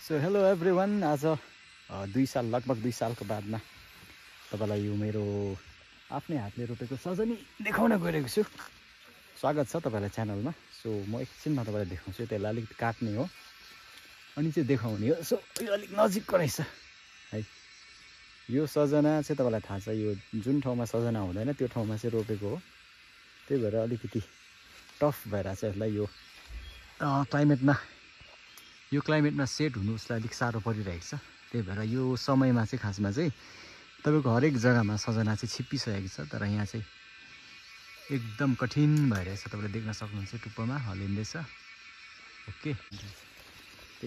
So hello everyone, आज 2 साल लगभग 2 सालको बादमा तपाईँलाई यो मेरो आफ्नै हातले रोपेको सजनी देखाउन गइरहेको छु। स्वागत छ तपाईँलाई च्यानलमा। सो म एकछिनमा तपाईँलाई देखाउँछु। त्यसलाई अलिकति काट्ने हो अनि चाहिँ देखाउने हो। सो यो अलिक नजिकको रहेछ है। यो सजना चाहिँ तपाईँलाई थाहा छ, यो जुन ठाउँमा सजना हुँदैन त्यो ठाउँमा चाहिँ रोपेको हो। त्यही भएर अलिकति टफ भइरहेछ यसलाई। यो क्लाइमेटमा सेट हुनु उसलाई अलिक साह्रो परिरहेको छ। त्यही भएर यो समयमा चाहिँ खासमा चाहिँ तपाईँको हरेक जग्गामा सजना चाहिँ छिप्पिसकेको छ, तर यहाँ चाहिँ एकदम कठिन भइरहेछ। तपाईँले देख्न सक्नुहुन्छ टुप्पोमा हल्लिँदैछ। ओके,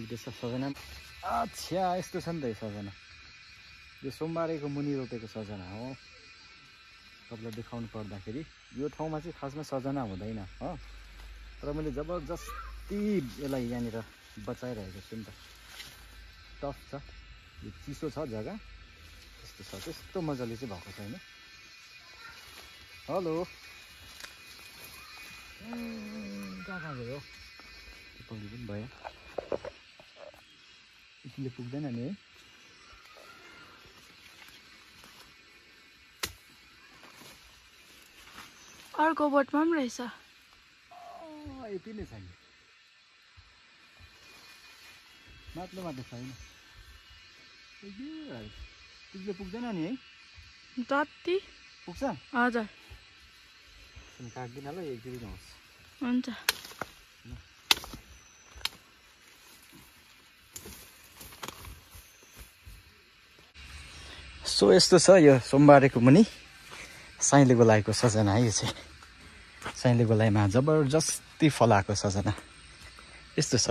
देख्दैछ सजना। अच्छा, यस्तो छ नि त यो सजना। यो सोमबारेको मुनि रोपेको सजना हो। तपाईँलाई देखाउनु पर्दाखेरि यो ठाउँमा चाहिँ खासमा सजना हुँदैन हो, तर मैले जबरजस्ती यसलाई यहाँनिर बचाइरहेको छु नि त। टफ छ, यो चिसो छ जग्गा, त्यस्तो छ। त्यस्तो मजाले चाहिँ भएको छैन। हेलो, कहाँ गयो? पक्रि पनि भयो, यतिले पुग्दैन नि है। अर्को बोटमा पनि रहेछ। यति नै छैन, माथिल्लोमा त छैन। तिमीले पुग्दैन नि है? जति पुग्छ। हजुर, काट्दिन ल, एक दुई नहोस्। हुन्छ। सो यस्तो छ यो सोमबारेको मुनि साइँले गोलाएको सजना है। यो चाहिँ साइँले गोलाइमा जबरजस्ती फलाएको सजना यस्तो छ।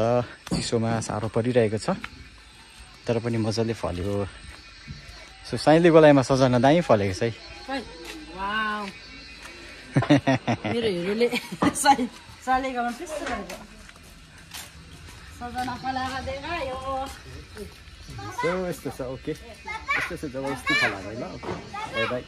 चिसोमा साह्रो परिरहेको छ, तर पनि मजाले फल्यो। सो साइँले गोलाइमा सजना दामी फलेको छ है। मेरो हेरोले सालेकोमा त्यस्तो गरेको सजना फलाएको देखायो। सो यस्तो छ। ओके, यस्तो छ, जबरजस्ती फलाएको है ल। Okay, by by.